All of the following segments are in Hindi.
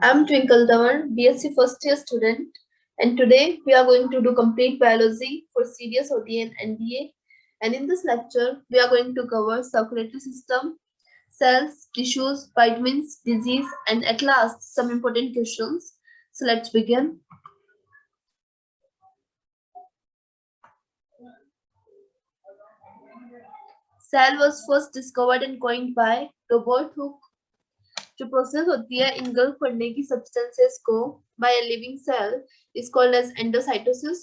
I'm Twinkle Dhawan, BSc first year student, and today we are going to do complete biology for serious OT and NDA. And in this lecture, we are going to cover circulatory system, cells, tissues, vitamins, disease, and at last some important questions. So let's begin. Cell was first discovered and coined by Robert Hooke. जो प्रोसेस होती है इनगल्फ करने की सब्सटेंसेस को by a living cell is called as endocytosis.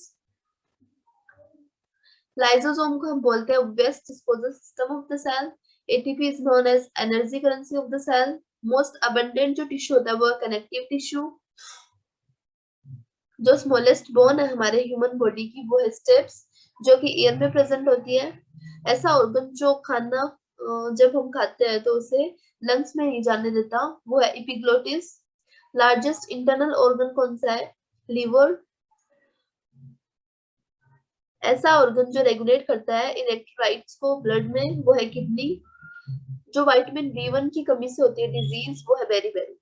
Lysosome को हम बोलते हैं waste disposal system of the cell. ATP is known as energy currency of the cell. Most abundant जो टिश्यू होता है वो कनेक्टिव टिश्यू. जो स्मॉलेस्ट बोन है हमारे ह्यूमन बॉडी की वो है स्टेप्स जो कि ईयर में प्रेजेंट होती है. ऐसा ऑर्गन जो खाना जब हम खाते हैं तो उसे लंग्स में नहीं जाने देता वो है एपिग्लोटिस. लार्जेस्ट इंटरनल ऑर्गन कौन सा है? लीवर. ऐसा ऑर्गन जो रेगुलेट करता है इलेक्ट्रोलाइट्स को ब्लड में वो है किडनी. जो विटामिन B1 की कमी से होती है डिजीज वो है beriberi.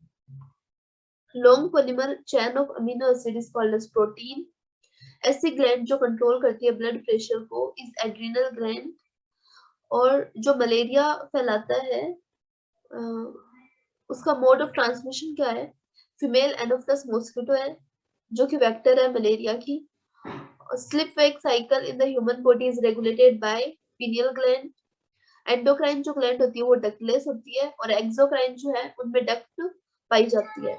Long polymer chain of amino acid is called as protein. ऐसी ग्लैंड जो कंट्रोल करती है ब्लड प्रेशर को इज एड्रिनल ग्लैंड. और जो मलेरिया फैलाता है उसका मोड ऑफ ट्रांसमिशन क्या है? फीमेल एनोफिलस मॉस्किटो है जो कि वेक्टर है मलेरिया की. Slip wake cycle in the human body is regulated by pineal gland. Endocrine जो ग्लैंड होती है वो डक्टलेस होती है और एक्सोक्राइन जो है उनमें डक्ट पाई जाती है.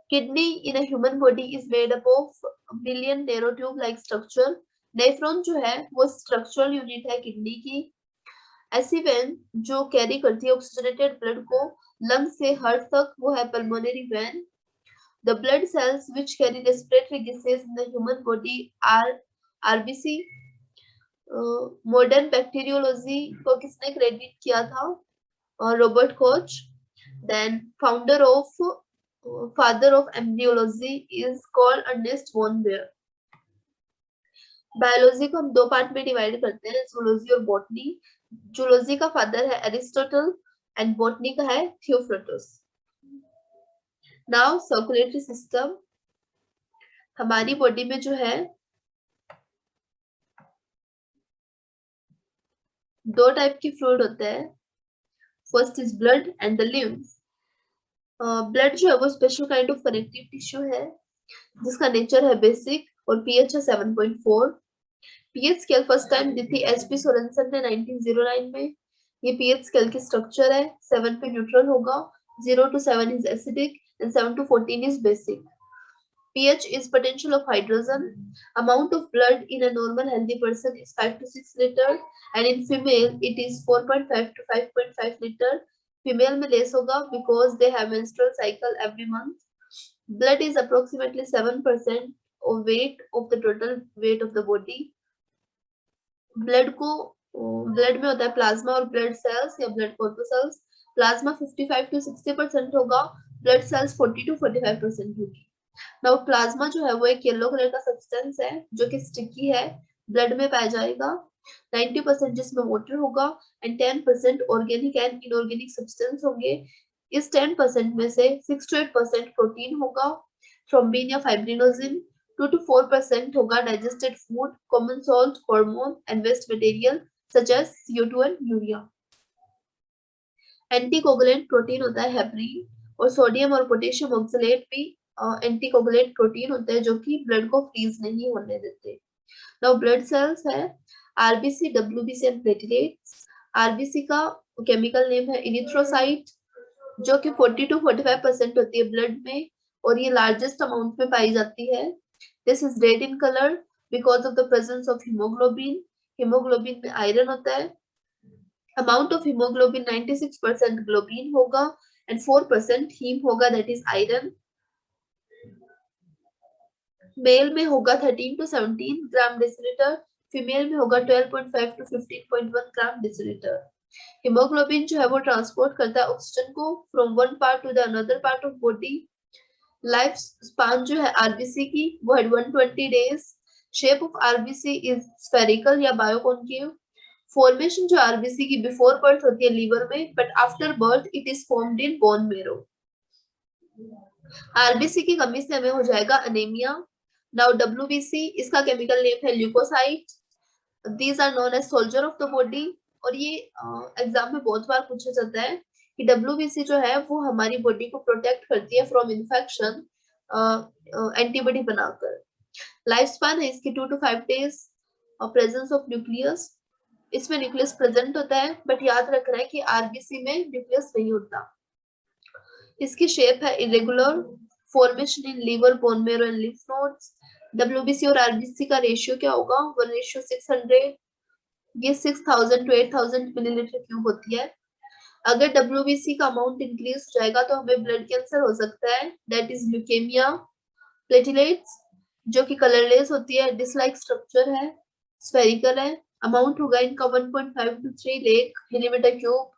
Kidney in a human body is made up of billion narrow tube like structure. Nephron जो है वो स्ट्रक्चरल यूनिट है किडनी की. ऐसी वेन जो कैरी करती है ऑक्सीजनेटेड ब्लड को लंग से हार्ट तक वो है pulmonary vein. The blood cells which carry respiratory gases in the human body are RBC. Modern bacteriology को किसने क्रेडिट किया था? Robert Koch. Then father of embryology is called Ernest von Baer. Biology को हम दो पार्ट में डिवाइड करते हैं, जूलॉजी और बॉटनी. जूलॉजी का फादर है एरिस्टोटल एंड बॉटनी का है थियोफ्रटस. Now circulatory system. हमारी बॉडी में जो है दो टाइप की फ्लूइड होते हैं. First is blood and the lymph. Blood जो है वो special kind of connective tissue है जिसका नेचर है बेसिक और पीएच है 7.4. पीएच स्केल फर्स्ट टाइम दी थी एचपी सोरेनसन ने 1909 में. ये पीएच स्केल की स्ट्रक्चर है. 7 पे न्यूट्रल होगा, 0 to 7 is acidic and 7 to 14 is basic. pH is potential of hydrogen. Amount of blood in a normal healthy person is 5 to 6 liter and in female it is 4.5 to 5.5 liter. Female में less होगा because they have menstrual cycle every month. Blood is approximately 7% of weight of the total weight of the body. Blood में होता है प्लाज्मा और ब्लड सेल्स या ब्लड कॉर्पोसेल्स. प्लाज्मा 55 to 60% होगा, ब्लड सेल्स 40 to 45% होगी. नाउ प्लाज्मा जो है वो एक येलो कलर का सब्सटेंस है जो कि स्टिकी है, ब्लड में पाया जाएगा. 90% जिसमें वाटर होगा and 10% organic and inorganic substance होंगे. इस 10% में से 6 to 8% प्रोटीन होगा, थ्रोम्बिन या फाइब्रिनोजिन. 2 to 4% होगा digested food, common salt, hormone and waste material such as CO2 and urea. Anticoagulant protein होता है हेपरिन और सोडियम और पोटेशियम ऑक्सलेट भी एंटीकोगुलेंट प्रोटीन होते हैं जो कि ब्लड को फ्रीज नहीं होने देते. नाउ ब्लड सेल्स है RBC, WBC and platelets. RBC का केमिकल नेम है इरिथ्रोसाइट जो कि 40 to 45% होती है ब्लड में और ये लार्जेस्ट अमाउंट में पाई जाती है. This is red in colour because of the presence of haemoglobin. Haemoglobin में आयरन होता है. अमाउंट ऑफ हीमोग्लोबिन 96% ग्लोबिन होगा एंड 4% हीम होगा दैट इज आयरन. मेल में होगा 13 to 17 ग्राम डेसिलीटर, फीमेल में होगा 12.5 to 15.1 ग्राम डेसिलीटर. हीमोग्लोबिन जो है वो ट्रांसपोर्ट करता है ऑक्सीजन को from one part to the another part of body. Life span जो है आरबीसी की वो है 120 days. Shape of RBC is spherical या बायोकॉन्केव. फॉर्मेशन जो आरबीसी की बिफोर बर्थ होती है लीवर में but after birth it is formed in bone marrow. RBC की कमी से हमें हो जाएगा अनेमिया। नाउ डब्ल्यूबीसी, इसका केमिकल नेम है leukocyte. These are known as soldier of the body. और ये एग्जाम में बहुत बार पूछा जाता है कि डब्ल्यूबीसी जो है वो हमारी बॉडी को प्रोटेक्ट करती है फ्रॉम इन्फेक्शन एंटीबॉडी बनाकर। लाइफ स्पैन है इसकी 2 to 5 डेज। और प्रेजेंस ऑफ न्यूक्लियस, इसमें न्यूक्लियस प्रेजेंट होता है, बट याद रखना है कि आरबीसी में न्यूक्लियस नहीं होता। इसकी शेप है irregular, formation in liver, bone marrow and lymph nodes. WBC और आरबीसी का रेशियो क्या होगा? 1:600। ये 6000 to 8000 मिलीलीटर क्यूब होती है। अगर डब्ल्यूबीसी का अमाउंट इंक्रीज हो जाएगा तो हमें ब्लड कैंसर हो सकता है, दैट इज ल्यूकेमिया। प्लेटलेट्स जो कि कलरलेस होती है, डिसलाइक स्ट्रक्चर है, स्फेरिकल है, अमाउंट होगा इनका 1.5 to 3 lakh millimetre cube.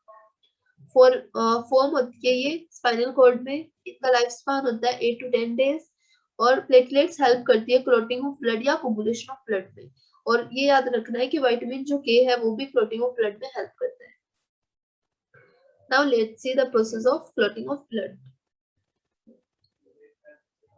Form होती है ये स्पाइनल कॉर्ड में। इनका लाइफ स्पान होता है 8 to 10 डेज। और प्लेटलेट्स हेल्प करती है क्लॉटिंग ऑफ ब्लड या कोगुलेशन ऑफ ब्लड में। और ये याद रखना है कि विटामिन जो के है वो भी क्लॉटिंग ऑफ ब्लड में हेल्प करता है। Now let's see the process of clotting of blood.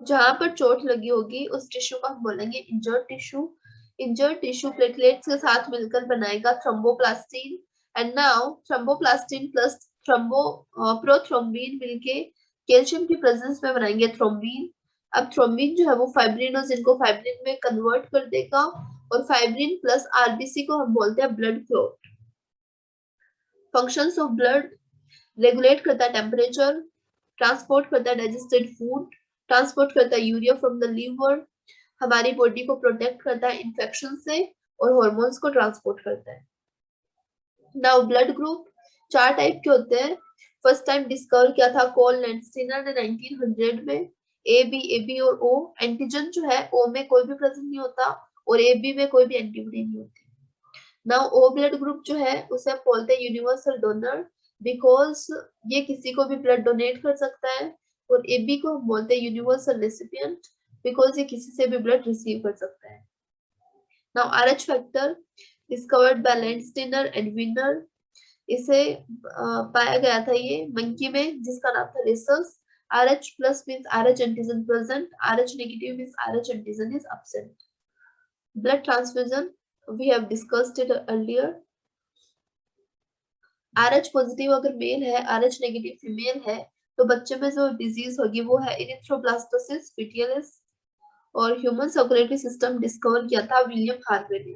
जहां पर चोट लगी होगी उस टिश्यू को हम बोलेंगे injured tissue. Injured tissue platelets के साथ मिलकर बनाएगा thromboplastin. And now thromboplastin plus prothrombin मिलके कैल्शियम की प्रेजेंस में बनाएंगे थ्रोम्बिन। अब थ्रोम्बिन जो है वो फाइब्रिनोजेन को फाइब्रिन में कन्वर्ट कर देगा। और फाइब्रिन प्लस आरबीसी को हम बोलते हैं blood clot. Functions of blood: regulate करता है टेम्परेचर, ट्रांसपोर्ट करता है डाइजेस्टेड फूड, ट्रांसपोर्ट करता है यूरिया फ्रॉम द लीवर, हमारी बॉडी को प्रोटेक्ट करता है इन्फेक्शन से, और हॉर्मोन्स को ट्रांसपोर्ट करता है। नाउ ब्लड ग्रुप 4 टाइप के होते हैं। फर्स्ट टाइम डिस्कवर किया था कॉल लैंडस्टीनर ने 1900 में। ए बी और ओ। एंटीजन जो है ओ में कोई भी प्रेजेंट नहीं होता और ए बी में कोई भी एंटीबॉडी नहीं होती। नाउ ओ ब्लड ग्रुप जो है उसे आप बोलते हैं यूनिवर्सल डोनर, बिकॉज ये किसी को भी ब्लड डोनेट कर सकता है। और ए बी को हम बोलते हैं यूनिवर्सल रेसिपिएंट, बिकॉज ये किसी से भी ब्लड रिसीव कर सकता है। Now RH factor discovered by Landsteiner and winner. इसे पाया गया था ये मंकी में जिसका नाम था rhesus. RH plus means RH antigen present, RH negative means RH antigen is absent. Blood transfusion, we have discussed it earlier. RH positive अगर मेल है, RH नेगेटिव फीमेल है, तो बच्चे में जो डिजीज होगी वो है इरिथ्रोब्लास्टोसिस पिटियलिस। और ह्यूमन सर्कुलेटरी सिस्टम डिस्कवर किया था विलियम हार्वे ने।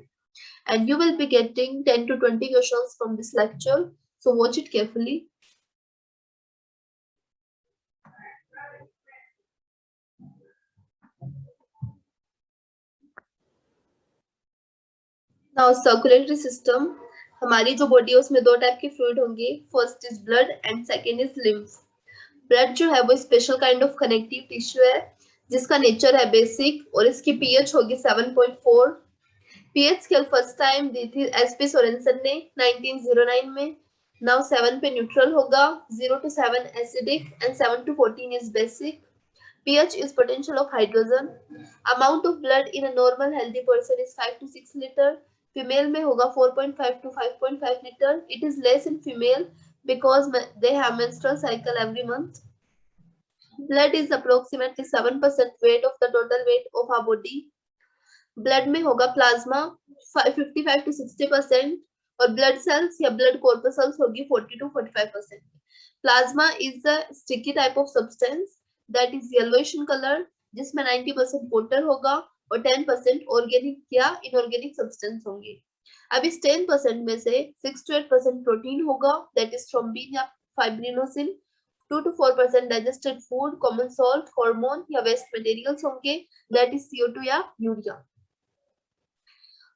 And you will be getting 10 to 20 questions from this lecture, so watch it carefully. Now circulatory system, हमारी जो बॉडी है उसमें 2 टाइप के फ्लूइड होंगे, first is blood and second is lymph. Blood जो है वो special kind of connective tissue है जिसका नेचर है बेसिक और इसकी पीएच होगी 7.4। पीएच स्केल फर्स्ट टाइम दी थी एसपी सोरेनसन ने 1909 में। नाउ 7 पे न्यूट्रल होगा, 0 to 7 acidic and 7 to 14 is basic. pH is potential of hydrogen. Amount of blood in a normal healthy person is 5 to 6 liter. Female में होगा 4.5 to 5.5 liter. It is less in female because they have menstrual cycle every month. Blood is approximately 7% weight of the total weight of our body. Blood में होगा प्लाज्मा 55 to 60% और blood cells या blood corpuscles होगी 40 to 45%. Plasma is a sticky type of substance that is yellowish in color, जिसमें 90% water होगा और 10% organic या inorganic substance होंगे। अब इस 10% में से 6 to 8% प्रोटीन होगा, that is thrombin या fibrinosin, 2 to 4% digested food, common salt, hormone या waste materials होंगे, that is CO2 या यूरिया।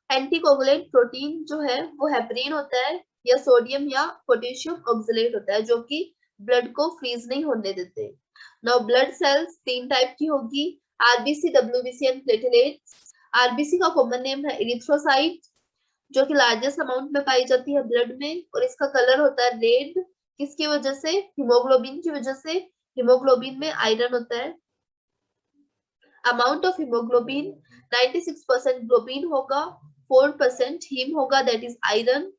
एंटीकोगुलेंट प्रोटीन जो है वो हेपरिन होता है या सोडियम या पोटेशियम ऑक्सलेट होता है जो कि ब्लड को फ्रीज नहीं होने देते। नाउ ब्लड सेल्स 3 टाइप की होगी, RBC, WBC and platelets. RBC का कॉमन नेम है इरिथ्रोसाइट जो कि लार्जेस्ट अमाउंट में पाई जाती है ब्लड में और इसका कलर होता है रेड। किसकी वजह से? हीमोग्लोबिन की वजह से। हीमोग्लोबिन में आयरन होता है। अमाउंट ऑफ हीमोग्लोबिन 96% ग्लोबिन होगा, 4% हीम होगा, that is iron.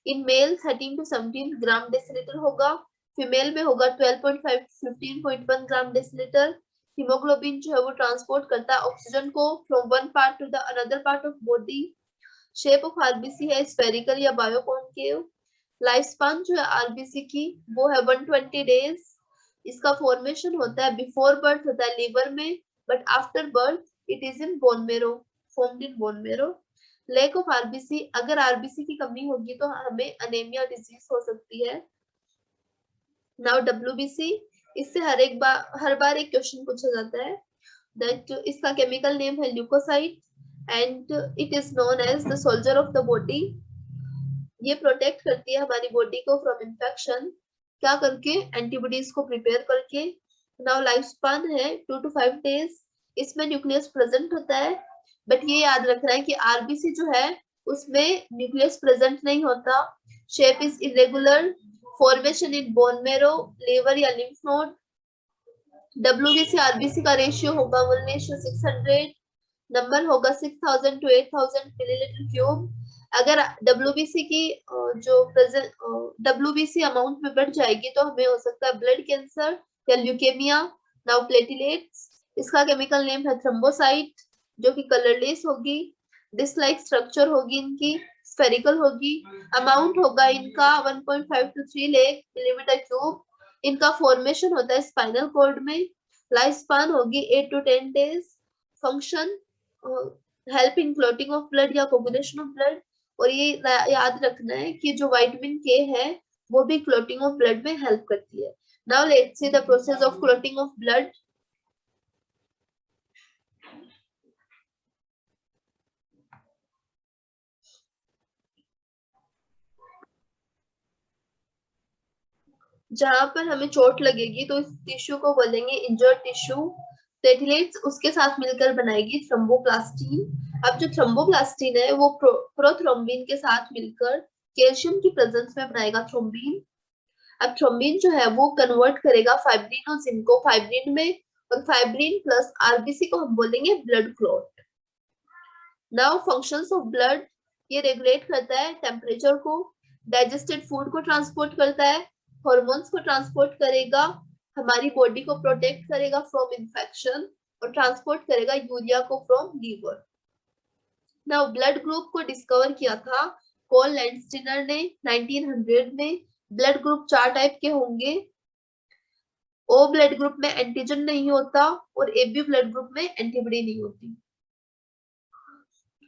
In male 13 to 17 gram decilitre होगा, फीमेल में होगा 12.5 to 15.1 ग्राम डेसिलीटर। हीमोग्लोबिन जो है वो ट्रांसपोर्ट करता है ऑक्सीजन को from one part to the another part of body. Shape of RBC है स्फेरिकल या बायोकॉन्केव। लाइफ स्पान जो है आरबीसी की वो है 120 डेज। इसका फॉर्मेशन होता है बिफोर बर्थ होता है लीवर में, but after birth it is in bone marrow, formed in bone marrow. Lack of RBC, अगर आरबीसी की कमी होगी तो हमें अनेमिया डिजीज हो सकती है। नाउ डब्ल्यूबीसी, इससे हर बार एक क्वेश्चन पूछा जाता है। दैट इसका केमिकल नेम है leukocyte and it is known as the soldier of the body. ये प्रोटेक्ट करती है हमारी बॉडी को फ्रॉम इन्फेक्शन, क्या करके, एंटीबॉडीज को प्रिपेयर करके। नाउ लाइफ स्पान है 2 to 5 डेज। इसमें न्यूक्लियस प्रेजेंट होता है, बट ये याद रखना है कि आरबीसी जो है उसमें न्यूक्लियस प्रेजेंट नहीं होता। Shape is irregular, formation in bone marrow, liver या लिम्फ नोड। डब्ल्यूबीसी आरबीसी का रेशियो होगा 1:600, नंबर होगा 6000 to 8000 मिलीलीटर क्यूब। अगर डब्ल्यूबीसी की जो डब्ल्यूबीसी अमाउंट में बढ़ जाएगी तो हमें हो सकता है ब्लड कैंसर या ल्यूकेमिया। नाउ प्लेटलेट्स, इसका केमिकल नेम है थ्रोम्बोसाइट, जो कि कलरलेस होगी, डिस्क-लाइक स्ट्रक्चर होगी इनकी, स्फेरिकल होगी। अमाउंट होगा इनका 1.5 to 3 लाख मिलीमीटर क्यूब। इनका फॉर्मेशन होता है स्पाइनल कॉर्ड में। लाइफ स्पान होगी 8 to 10 days. Function help in clotting of blood या कोगुलेशन ऑफ ब्लड। और ये याद रखना है कि जो विटामिन के है वो भी क्लॉटिंग ऑफ ब्लड में हेल्प करती है। Now let's see the process of clotting of blood. जहां पर हमें चोट लगेगी तो इस टिश्यू को बोलेंगे इंजर्ड टिश्यू। प्लेटलेट्स उसके साथ मिलकर बनाएगी थ्रोम्बोप्लास्टिन। अब जो थ्रोम्बोप्लास्टिन है वो प्रोथ्रोम्बिन के साथ मिलकर कैल्शियम की प्रेजेंस में बनाएगा थ्रोम्बिन। अब थ्रोम्बिन जो है वो कन्वर्ट करेगा फाइब्रिन और जिंको फाइब्रिन में, और फाइब्रिन प्लस आरबीसी को हम बोलेंगे blood clot. Now functions of blood, ये रेगुलेट करता है टेम्परेचर को, डाइजेस्टेड फूड को ट्रांसपोर्ट करता है, हॉर्मोन्स को ट्रांसपोर्ट करेगा, हमारी बॉडी को प्रोटेक्ट करेगा फ्रॉम इन्फेक्शन, और ट्रांसपोर्ट करेगा यूरिया को from liver. Now blood group को डिस्कवर किया था कॉल लैंडस्टीनर ने 1900 में। ब्लड ग्रुप 4 टाइप के होंगे। ओ ब्लड ग्रुप में एंटीजन नहीं होता और एबी ब्लड ग्रुप में एंटीबॉडी नहीं होती।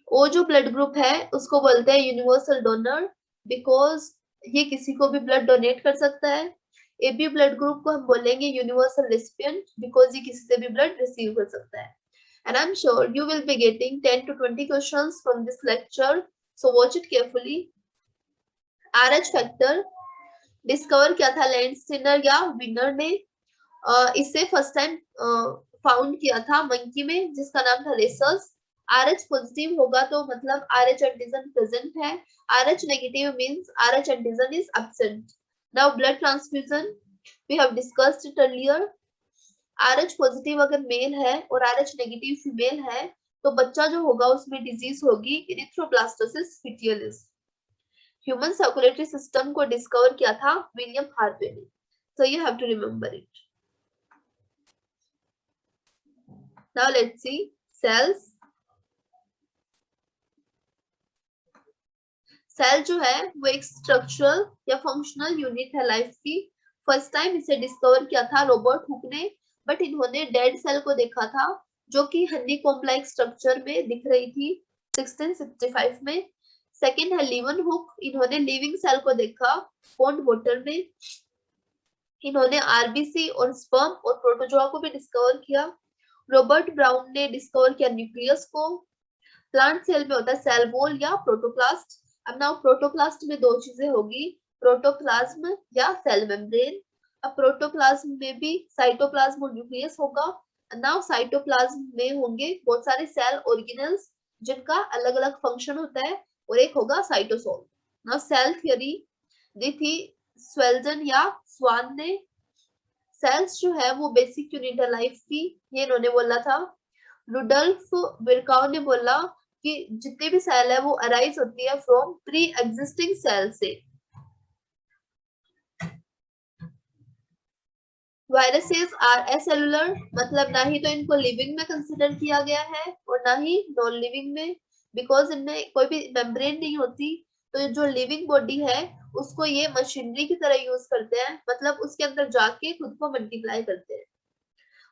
ओ जो ब्लड ग्रुप है उसको बोलते हैं यूनिवर्सल डोनर, बिकॉज ये किसी को भी ब्लड डोनेट कर सकता है। एबी ब्लड ग्रुप को हम बोलेंगे यूनिवर्सल रेसिपिएंट, बिकॉज ये किसी से भी ब्लड रिसीव कर सकता है। And I'm sure you will be getting 10 to 20 questions from this lecture, so watch it carefully. RH factor discover किया था लैंडस्टीनर या विनर ने। इसे फर्स्ट टाइम फाउंड किया था मंकी में जिसका नाम था रेसस। RH पॉजिटिव होगा तो मतलब RH एंटीजन प्रेजेंट है, RH negative means RH antigen is absent. Now blood transfusion, we have discussed it earlier. RH positive अगर मेल है और RH नेगेटिव फीमेल है तो बच्चा जो होगा उसमें डिजीज होगी इरिथ्रोब्लास्टोसिस पिटियलिस। ह्यूमन सर्कुलेटरी सिस्टम को डिस्कवर किया था विलियम हार्वे ने, so you have to remember it. Now let's see cells. Cell जो है वो एक स्ट्रक्चरल या फंक्शनल यूनिट है लाइफ की। फर्स्ट टाइम इसे डिस्कवर किया था रॉबर्ट हुक ने, बट इन्होंने डेड सेल को देखा था जो कि हनीकॉम्ब लाइक स्ट्रक्चर में दिख रही थी 1665 में। सेकेंड है लीवन हुक, इन्होंने लिविंग सेल को देखा पॉन्ड वाटर में। इन्होंने आरबीसी और स्पर्म और प्रोटोजोआ को भी डिस्कवर किया। रॉबर्ट ब्राउन ने डिस्कवर किया न्यूक्लियस को। प्लांट सेल में होता है सेल वॉल या प्रोटोप्लास्ट। अब नाउ प्रोटोप्लास्ट में दो चीजें होगी, प्रोटोप्लाज्म या सेल मेम्ब्रेन। अब प्रोटोप्लाज्म में भी साइटोप्लाज्म और न्यूक्लियस होगा। नाउ साइटोप्लाज्म में होंगे बहुत सारे सेल ऑर्गेनेल्स जिनका अलग अलग फंक्शन होता है, और एक होगा साइटोसोल। नाउ सेल थ्योरी दी थी स्वेल्जन या स्वान ने। सेल्स जो है वो बेसिक यूनिट है लाइफ की, ये इन्होंने बोला था। रुडल्फ विर्काउ ने बोला कि जितने भी सेल है वो अराइज होती है फ्रॉम प्री एग्जिस्टिंग सेल से। वायरसेस आर एसेलुलर, मतलब ना ही तो इनको लिविंग में कंसिडर किया गया है और ना ही नॉन लिविंग में, बिकॉज इनमें कोई भी मेम्ब्रेन नहीं होती। तो जो लिविंग बॉडी है उसको ये मशीनरी की तरह यूज करते हैं, मतलब उसके अंदर जाके खुद को मल्टीप्लाई करते हैं।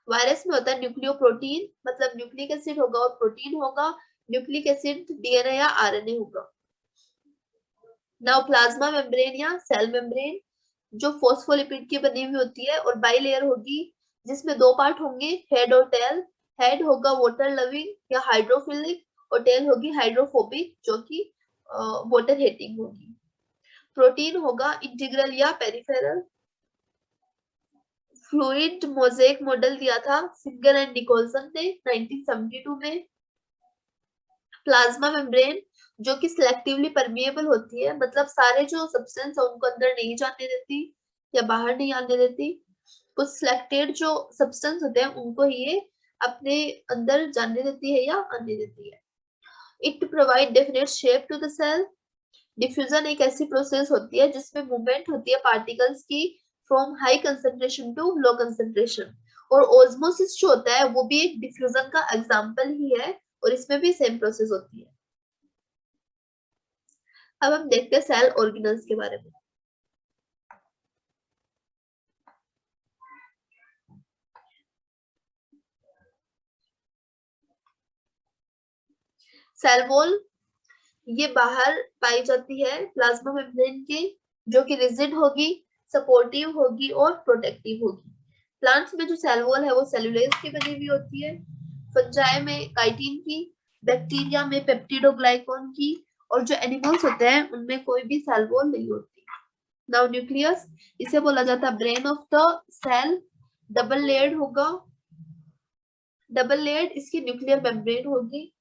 वायरस में होता है न्यूक्लियोप्रोटीन, मतलब न्यूक्लिक एसिड होगा और प्रोटीन होगा। न्यूक्लिक एसिड डीएनए या आरएनए होगा। नाउ प्लाज्मा मेम्ब्रेन या सेल मेम्ब्रेन जो फॉस्फोलिपिड की बनी हुई होती है और बाइलेयर होगी, जिसमें दो पार्ट होंगे, हेड और टेल। हेड होगा वाटर लविंग या हाइड्रोफिलिक और टेल होगी हाइड्रोफोबिक, जो कि वाटर हेटिंग होगी। प्रोटीन होगा इंटीग्रल या पेरिफेरल। फ्लूइड मोज़ेक मॉडल दिया था सिंगर एंड निकोलसन ने 1972 में। प्लाज्मा मेम्ब्रेन जो कि सिलेक्टिवली परमिएबल होती है, मतलब सारे जो सब्सटेंस है उनको अंदर नहीं जाने देती या बाहर नहीं आने देती। कुछ सिलेक्टेड जो सब्सटेंस होते हैं उनको ये अपने अंदर जाने देती है या आने देती है। It provide definite shape to the cell. Diffusion एक ऐसी प्रोसेस होती है जिसमें मूवमेंट होती है पार्टिकल्स की from high concentration to low concentration. और ऑस्मोसिस जो होता है वो भी एक डिफ्यूजन का एग्जांपल ही है और इसमें भी सेम प्रोसेस होती है। अब हम देखते हैं सेल ऑर्गेनल्स के बारे में। सेल वॉल ये बाहर पाई जाती है प्लाज्मा मेम्ब्रेन के, जो कि रिजिड होगी, सपोर्टिव होगी और प्रोटेक्टिव होगी। प्लांट्स में जो सेल वॉल है वो सेलुलोज की बनी हुई होती है, फंजाई में काइटिन की, बैक्टीरिया में पेप्टिडोग्लाइकॉन की, और जो एनिमल्स होते हैं उनमें कोई भी सेल वॉल नहीं होती। नाउ न्यूक्लियस, इसे बोला जाता है brain of the cell. Double layered होगा, डबल लेयर्ड इसकी न्यूक्लियर मेम्ब्रेन होगी।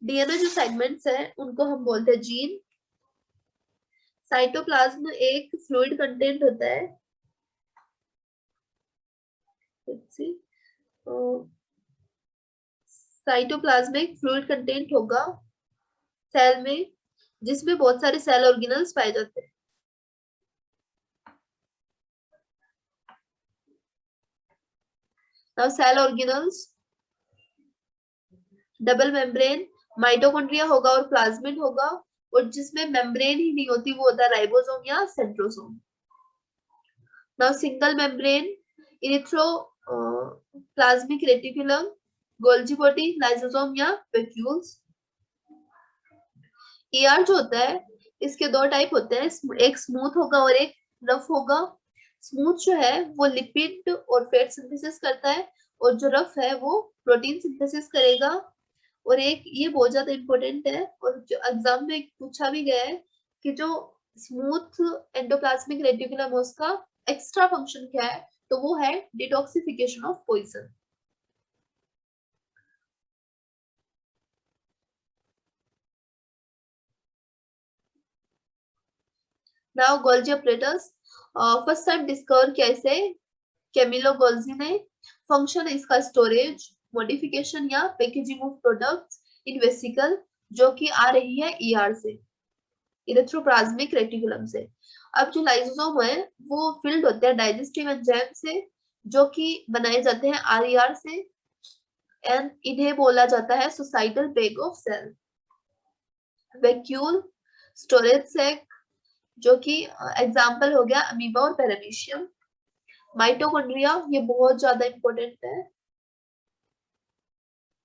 डीएनए जो सेगमेंट्स है उनको हम बोलते हैं जीन। साइटोप्लाज्म में एक फ्लूइड कंटेंट होता है, साइटोप्लाज्म में एक फ्लूइड कंटेंट होगा सेल में, जिसमें बहुत सारे सेल ऑर्गेनल्स पाए जाते हैं। Now cell organelles, double membrane, mitochondria होगा और प्लाज्मिड होगा, और जिसमें मेम्ब्रेन ही नहीं होती वो होता है राइबोसोम या centrosome. Now single membrane, erythro plasmic reticulum, Golgi body, lysosome या वैक्यूल्स। ईआर जो होता है इसके दो टाइप होते हैं, एक स्मूथ होगा और एक रफ होगा। स्मूथ जो है वो लिपिड और फैट सिंथेसिस करता है और जो रफ है वो प्रोटीन सिंथेसिस करेगा। और एक ये बहुत ज्यादा इंपॉर्टेंट है और जो एग्जाम में पूछा भी गया है कि जो स्मूथ एंडोप्लाज्मिक रेटिकुलम उसका एक्स्ट्रा फंक्शन क्या है, तो वो है detoxification of poison. Now Golgi apparatus, first time discover किया इसे कैमिलो गोल्जी ने। फंक्शन है इसका स्टोरेज, मॉडिफिकेशन या packaging of products in vesicle, जो कि आ रही है ईआर से, इरेथ्रोप्लाज्मिक रेटिकुलम से। अब जो लाइसोसोम है वो फिल्ड होते हैं डाइजेस्टिव एंजाइम से, जो कि बनाए जाते हैं आरईआर से, एंड इन्हें बोला जाता है suicidal bag of cell. Vacuole, storage sac, जो कि एग्जांपल हो गया अमीबा और पैरामीशियम। माइटोकॉन्ड्रिया ये बहुत ज्यादा इंपॉर्टेंट है,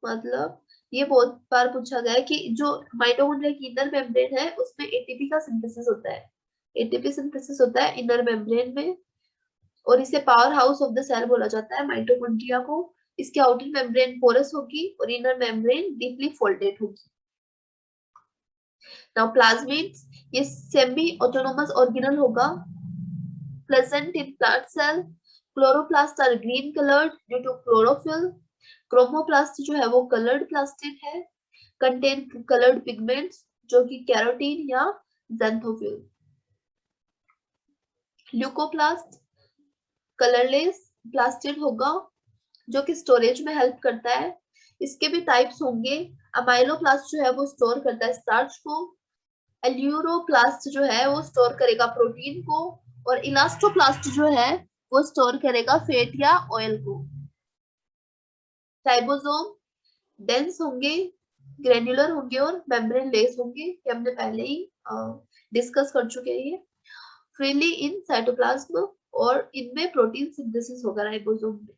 मतलब ये बहुत बार पूछा गया है कि जो माइटोकॉन्ड्रिया की इनर मेम्ब्रेन है उसमें एटीपी का सिंथेसिस होता है, एटीपी सिंथेसिस होता है इनर मेम्ब्रेन में, और इसे power house of the cell बोला जाता है माइटोकॉन्ड्रिया को। इसकी आउटर मेम्ब्रेन पोरस होगी और इनर मेम्ब्रेन डीपली फोल्डेड होगी। नाउ प्लाज्मिड्स, ये सेमी ऑटोनोमस ऑर्गेनल होगा, present in plant cell. Chloroplast are green coloured due to chlorophyll. Chromoplast जो है वो कलर्ड प्लास्टिड है, कंटेन कलर्ड पिगमेंट्स जो कि कैरोटीन या ज़ैंथोफिल। ल्यूकोप्लास्ट कलरलेस प्लास्टिड होगा जो कि स्टोरेज में हेल्प करता है। इसके भी टाइप्स होंगे, अमाइलोप्लास्ट जो है वो स्टोर करता है स्टार्च को, एल्यूरोप्लास्ट जो है वो स्टोर करेगा प्रोटीन को, और इलास्टोप्लास्ट जो है वो स्टोर करेगा फैट या ऑयल को। राइबोसोम डेंस होंगे, ग्रेन्युलर होंगे और मेम्ब्रेन लेस होंगे, ये हमने पहले ही डिस्कस कर चुके हैं। फ्रीली इन साइटोप्लाज्म और इनमें प्रोटीन सिंथेसिस होगा राइबोसोम में।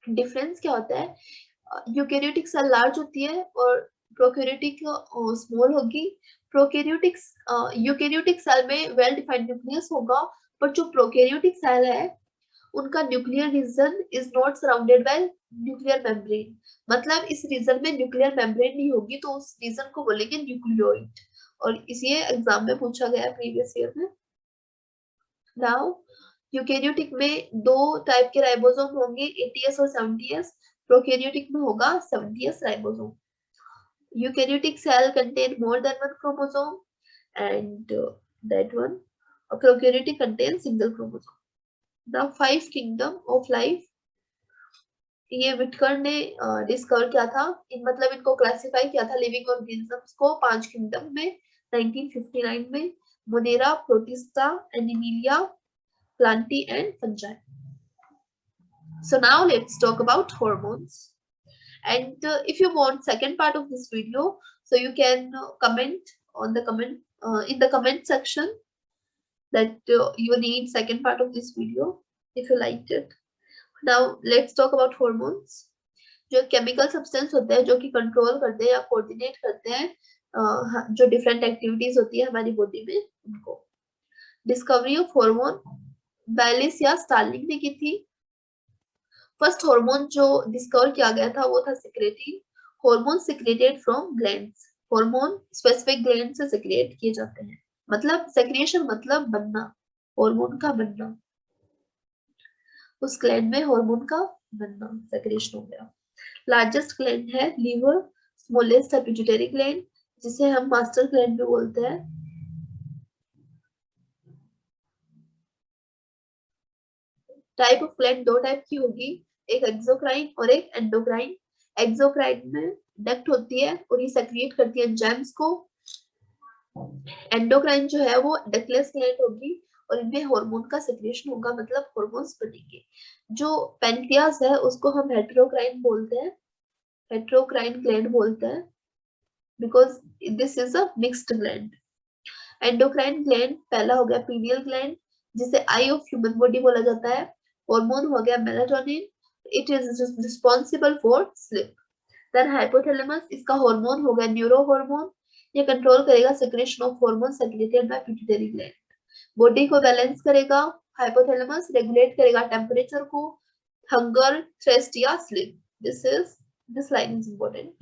डिफरेंस क्या होता है, यूकेरियोटिक सेल लार्ज होती है और प्रोकैरियोटिक स्मॉल होगी। प्रोकैरियोटिक यूकेरियोटिक सेल में वेल डिफाइंड न्यूक्लियस होगा, पर जो प्रोकैरियोटिक सेल है उनका nuclear region is not surrounded by nuclear membrane, मतलब इस रीजन में न्यूक्लियर मेम्ब्रेन नहीं होगी, तो उस रीजन को बोलेंगे न्यूक्लियोइड। और इसी एग्जाम में पूछा गया प्रीवियस ईयर में। नाउ यूकेरियोटिक में दो टाइप के राइबोसोम होंगे, 80S और 70S। प्रोकैरियोटिक में होगा 70S ribosome. Eukaryotic cell contain more than one chromosome and that one prokaryotic contains single chromosome. The five kingdom of life, ये विटकर ने डिस्कवर किया था, मतलब इनको क्लासिफाई किया था लिविंग ऑर्गेनिजम्स को 5 किंगडम में 1959 में, Monera, protista, Animalia, Plantae and fungi. So now let's talk about hormones. And if you want second part of this video, so you can comment on the comment in the comment section that you need second part of this video if you liked it. Now let's talk about hormones. जो केमिकल सब्सटेंस होते हैं जो कि कंट्रोल करते हैं या कोऑर्डिनेट करते हैं जो डिफरेंट एक्टिविटीज होती है हमारी बॉडी में, उनको। डिस्कवरी ऑफ हार्मोन बैलिस या स्टार्लिंग ने की थी। फर्स्ट हार्मोन जो डिस्कवर किया गया था वो था secretin. Hormone secreted from glands, hormone specific gland से सिक्रेट किए जाते हैं, मतलब सेक्रेशन मतलब बनना, हार्मोन का बनना, उस ग्लैंड में हार्मोन का बनना, सेक्रेशन हो गया। लार्जेस्ट ग्लैंड है लीवर, स्मॉलेस्ट है पिट्यूटरी ग्लैंड जिसे हम मास्टर ग्लैंड भी बोलते हैं। टाइप ऑफ ग्लैंड दो टाइप की होगी, एक एक्सोक्राइन और एक एंडोक्राइन। एक्सोक्राइन में डक्ट होती है और ये सेक्रिएट करती है एंजाइम्स को। एंडोक्राइन जो है वो डक्टलेस ग्लैंड होगी और इनमें हार्मोन का सेक्रेशन होगा, मतलब हार्मोन्स बनेंगे। जो पैनक्रियास है उसको हम हेटेरोक्राइन बोलते हैं, हेटेरोक्राइन ग्लैंड बोलते हैं, because this is a mixed gland. Endocrine gland पहला हो गया पीनियल ग्लैंड जिसे आई ऑफ ह्यूमन बॉडी बोला जाता है। हार्मोन हो गया melatonin, it is responsible for sleep. Then hypothalamus, इसका हार्मोन हो गया न्यूरो हार्मोन, ये कंट्रोल करेगा secretion of hormone secreted by pituitary gland. Body को बैलेंस करेगा हाइपोथैलेमस, रेगुलेट करेगा टेम्परेचर को, हंगर, थ्रस्ट या sleep. This line is important.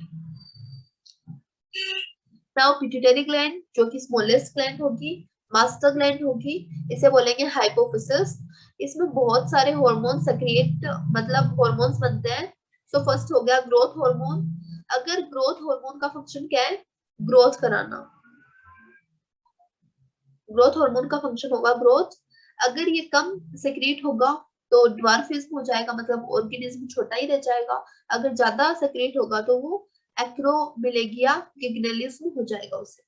Now pituitary gland जो कि स्मॉलेस्ट ग्लैंड होगी, मास्टर ग्लैंड होगी, इसे बोलेंगे हाइपोफिसिस। इसमें बहुत सारे हार्मोन सेक्रिएट, मतलब हार्मोन्स बनते हैं। सो फर्स्ट हो गया ग्रोथ हार्मोन। अगर ग्रोथ हार्मोन का फंक्शन क्या है, ग्रोथ कराना, ग्रोथ हार्मोन का फंक्शन होगा ग्रोथ। अगर ये कम सेक्रेट होगा तो ड्वार्फिज्म हो जाएगा, मतलब ऑर्गेनिज्म छोटा ही रह जाएगा। अगर ज्यादा सेक्रेट होगा तो वो एक्रोमिलेगिया गिग्नेलिज्म हो जाएगा उसे।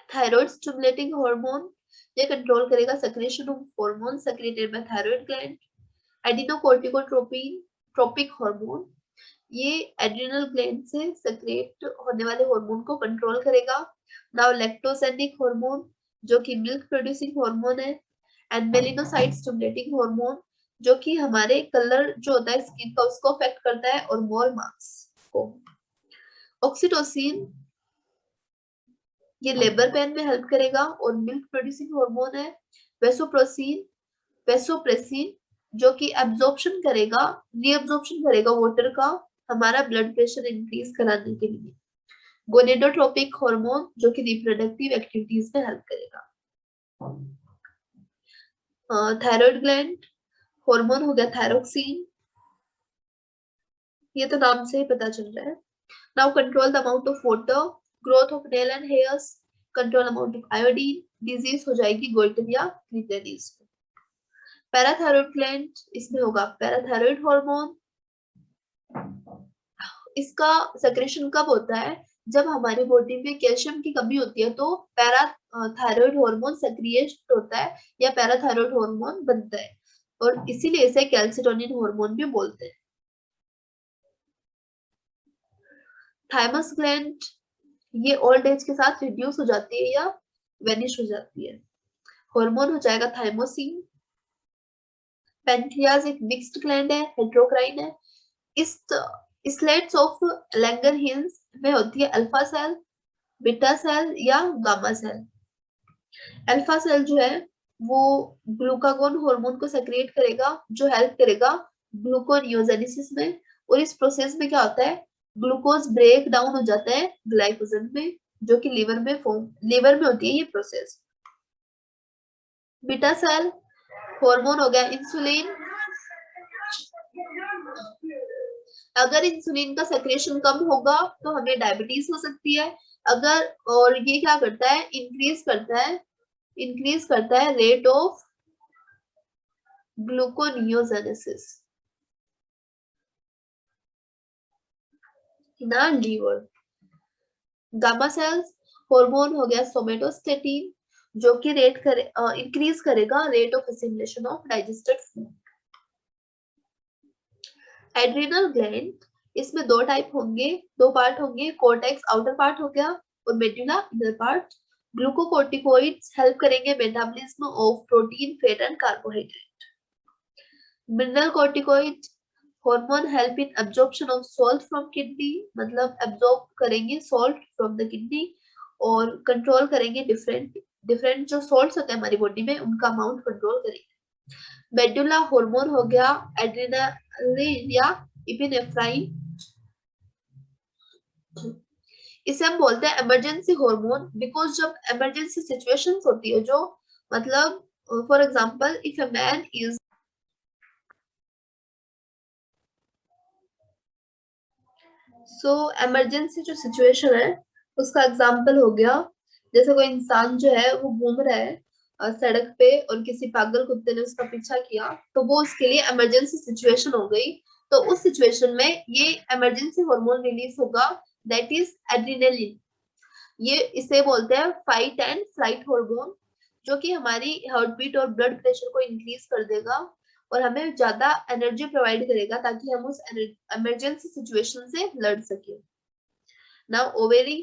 थायराइड स्टिमुलेटिंग हार्मोन, ये कंट्रोल करेगा secretion of hormone secreted by thyroid gland. Adrenocorticotropin tropic hormone, ये एड्रिनल ग्लैंड से सेक्रेट होने वाले हार्मोन को कंट्रोल करेगा। नाउ लैक्टोजेनिक हार्मोन जो कि मिल्क प्रोड्यूसिंग हार्मोन है। एंड मेलिनोसाइट स्टिमुलेटिंग हार्मोन जो कि हमारे कलर जो होता है स्किन का उसको अफेक्ट करता है और मोल मार्क्स को। ऑक्सीटोसिन, ये लेबर पेन में हेल्प करेगा और मिल्क प्रोड्यूसिंग हार्मोन है। वेसोप्रेसिन जो कि एब्जॉर्प्शन करेगा, रीअब्जॉर्प्शन करेगा वाटर का, हमारा ब्लड प्रेशर इंक्रीज कराने के लिए। गोनेडोट्रोपिक हार्मोन जो कि रिप्रोडक्टिव एक्टिविटीज में हेल्प करेगा। थायराइड ग्लैंड हार्मोन हो गया थायरोक्सिन, ये तो नाम से ही पता चल रहा है। Now control the amount of water, growth of nail and hairs, control amount of iodine, disease हो जाएगी गोइटर या क्रीटेरिस। पैराथायरॉइड ग्लैंड, इसमें होगा पैराथायरॉइड हार्मोन। इसका सेक्रेशन कब होता है, जब हमारी बॉडी में कैल्शियम की कमी होती है तो पैरा थायराइड हार्मोन सक्रिय होता है या पैराथायराइड हार्मोन बनता है, और इसीलिए इसे कैल्सिटोनिन हार्मोन भी बोलते हैं। थाइमस ग्लैंड ये ओल्ड एज के साथ रिड्यूस हो जाती है या वेनिश हो जाती है। हार्मोन हो जाएगा थाइमोसिन। पेंक्रियाज एक मिक्स्ड ग्लैंड है, हेट्रोक्राइन है। इस स्लेट्स ऑफ लैंगरहिंस में होती है अल्फा सेल, बीटा सेल या गामा सेल। अल्फा सेल जो है वो ग्लूकागोन हार्मोन को सेक्रेट करेगा जो हेल्प करेगा ग्लूकोनियोजेनेसिस में, और इस प्रोसेस में क्या होता है, ग्लूकोज ब्रेक डाउन हो जाता है ग्लाइकोजन में, जो कि लीवर में होती है ये प्रोसेस। बीटा सेल हार्मोन हो गया इंसुलिन। अगर इंसुलिन का सेक्रेशन कम होगा तो हमें डायबिटीज हो सकती है। अगर, और ये क्या करता है, इंक्रीज करता है rate of gluconeogenesis in our liver. Gamma cells hormone हो गया सोमेटोस्टेटिन, जो कि इंक्रीज करेगा rate of assimilation of digested food. Adrenal gland, इसमें दो पार्ट होंगे, कोर्टेक्स आउटर पार्ट हो गया और medulla inner part. Glucocorticoids help करेंगे metabolism of protein, fat and carbohydrate. Mineral corticoid hormone help in absorption of salt from kidney, मतलब एब्जॉर्ब करेंगे सॉल्ट फ्रॉम द किडनी और कंट्रोल करेंगे डिफरेंट जो सॉल्ट्स होते हैं हमारी बॉडी में उनका अमाउंट कंट्रोल करेंगे। मेडुला हार्मोन हो गया एड्रेनालिन या इपिनेफ्राइन, इसे हम बोलते हैं इमरजेंसी हार्मोन, बिकॉज जब इमरजेंसी सिचुएशंस होती है, जो मतलब for example if a man is emergency जो सिचुएशन है उसका एग्जांपल हो गया, जैसे कोई इंसान जो है वो घूम रहा है सड़क पे और किसी पागल कुत्ते ने उसका पीछा किया, तो वो उसके लिए इमरजेंसी सिचुएशन हो गई। तो उस सिचुएशन में ये इमरजेंसी हार्मोन रिलीज होगा, दैट इज एड्रेनालिन। ये इसे बोलते हैं फाइट एंड फ्लाइट हार्मोन, जो कि हमारी हार्ट बीट और ब्लड प्रेशर को इंक्रीज कर देगा और हमें ज्यादा एनर्जी प्रोवाइड करेगा ताकि हम उस इमरजेंसी सिचुएशन से लड़ सके। नाउ ओवेरी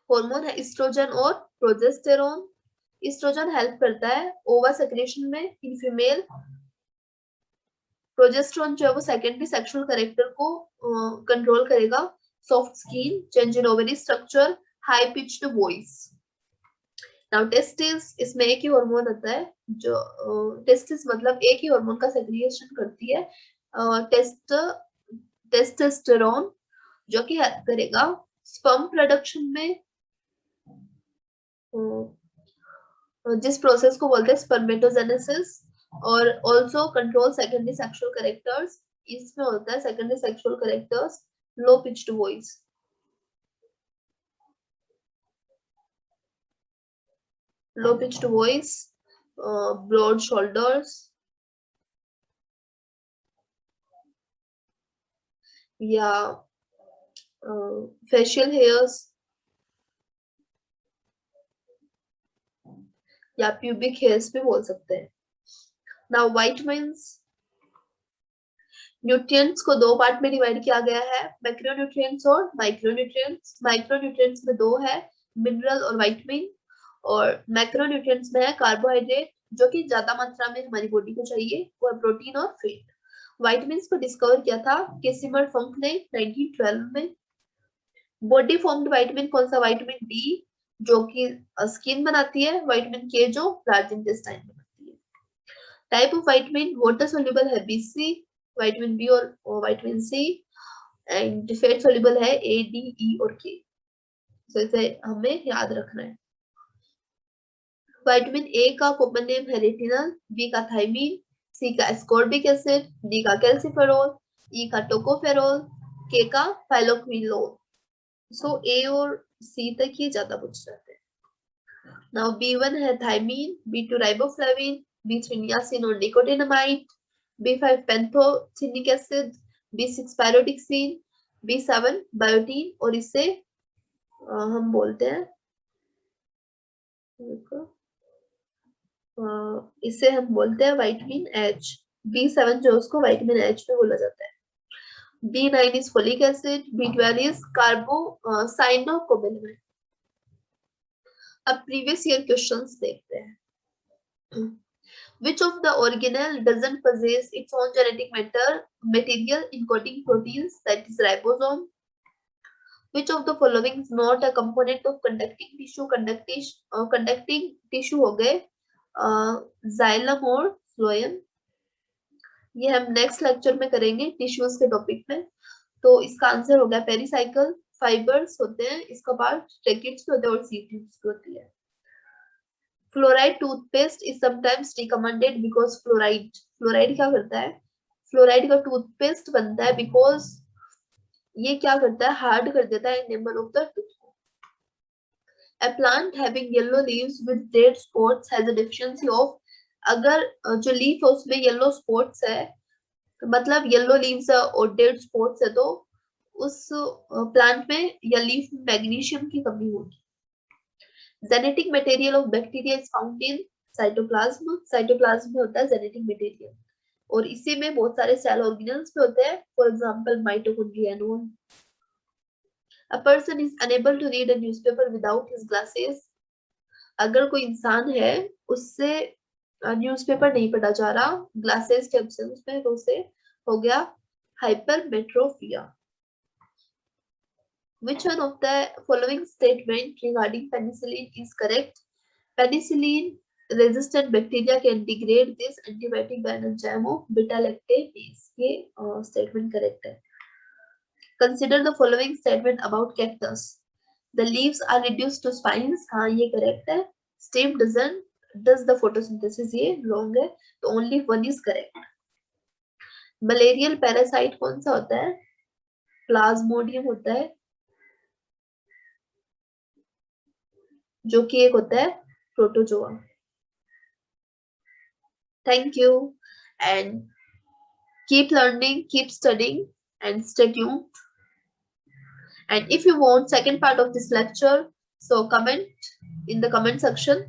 हार्मोन है एस्ट्रोजन और प्रोजेस्टेरोन। एस्ट्रोजन हेल्प करता है ओवा सेक्रेशन में इन फीमेल। प्रोजेस्टेरोन जो है वो सेकेंडरी सेक्सुअल कैरेक्टर को कंट्रोल करेगा, soft skin, change in ovary structure, high pitched voice. Now testis, इसमें एक ही हार्मोन होता है जो टेस्टिस मतलब एक ही हार्मोन का सेक्रिएशन करती है, टेस्टोस्टेरोन, जो कि हेल्प करेगा स्पर्म प्रोडक्शन में, जिस प्रोसेस को बोलते हैं स्पर्मेटोजेनेसिस, और also control secondary sexual characters. इसमें होता है सेकेंडरी सेक्सुअल कैरेक्टर्स, लो पिच्ड वॉइस, broad shoulders या facial hairs या pubic hairs भी बोल सकते हैं। Now vitamins, न्यूट्रिएंट्स को दो पार्ट में डिवाइड किया गया है, मैक्रोन्यूट्रिएंट्स और माइक्रोन्यूट्रिएंट्स। माइक्रोन्यूट्रिएंट्स में दो है, मिनरल और विटामिन, और मैक्रोन्यूट्रिएंट्स में है कार्बोहाइड्रेट जो कि ज्यादा मात्रा में हमारी बॉडी को चाहिए, वो है प्रोटीन और फैट। विटामिन को डिस्कवर किया था कैसिमर फंक ने 1912 में। बॉडी फॉर्म्ड विटामिन कौन सा, विटामिन डी जो कि स्किन बनाती है, विटामिन के जो लार्ज इंटेस्टाइन बनाती है। Type of vitamin, water soluble है बीसी, विटामिन बी और vitamin C, and fat soluble है ए, डी, ई और के। तो इसे हमें याद रखना है। विटामिन ए का कॉमन नेम है रेटिनल, बी का थायमीन, सी का एस्कॉर्बिक एसिड, डी का कैल्सिफेरॉल, ई का टोकोफेरॉल, के का फाइलोक्विनोल। सो ए और सी तक ये ज्यादा पूछ जाते हैं। नाउ B1 है thiamine, B2 riboflavin, B3 niacin और nicotinamide, B5 pantothenic acid, B6 pyridoxine, B7 biotin, और इसे हम बोलते हैं, इसे हम बोलते हैं विटामिन एच। B7 जो उसको विटामिन एच में बोला जाता है। B9 is folic acid, B12 is cyanocobalamin. अब प्रीवियस ईयर क्वेश्चंस देखते हैं। Which of the organelle doesn't possess its own genetic material encoding proteins, that is ribosome? Which of the following is not a component of conducting tissue? Conducting tissue हो गए xylem और phloem। ये हम नेक्स्ट लेक्चर में करेंगे टिश्यूज के टॉपिक में। तो इसका आंसर हो गया पेरिसाइकल फाइबर्स होते हैं, इसका पार्ट ट्रैकेट्स में होते हैं और सीट ट्यूब्स में होती है। Fluoride toothpaste is sometimes recommended because fluoride क्या करता है, फ्लोराइड का टूथपेस्ट बनता है बिकॉज ये क्या करता है, हार्ड कर देता है एनेमल ऑफ द टूथ को। A plant having yellow leaves with red spots has a deficiency of, अगर जो लीफ है उसमें येलो स्पॉट्स है, तो मतलब येलो लीव्स और डेड स्पॉट्स है, तो उस प्लांट में या लीफ में मैग्नीशियम की कमी होगी। Genetic material of bacteria is found in cytoplasm. Cytoplasm में होता है जेनेटिक मटेरियल, और इसी में बहुत सारे सेल ऑर्गेनेल्स में होते हैं, for example mitochondria and all. A person is unable to read a newspaper without his glasses. अगर कोई इंसान है उससे न्यूज़पेपर नहीं पढ़ा जा रहा ग्लासेस के एब्सेंस में, तो उसे हो गया hypermetropia. Which one of the following statement regarding penicillin is correct? Penicillin resistant bacteria can degrade this antibiotic by an enzyme of beta lactamase. ये statement correct है। Consider the following statement about cactus. The leaves are reduced to spines. हाँ ये correct है। Stem does the photosynthesis, ये wrong है, तो only one is correct। Malarial parasite कौन सा होता है, प्लाज्मोडियम होता है, जो कि एक होता है protozoa. Thank you and keep learning, keep studying and stay tuned. And if you want second part of this lecture, so comment in the comment section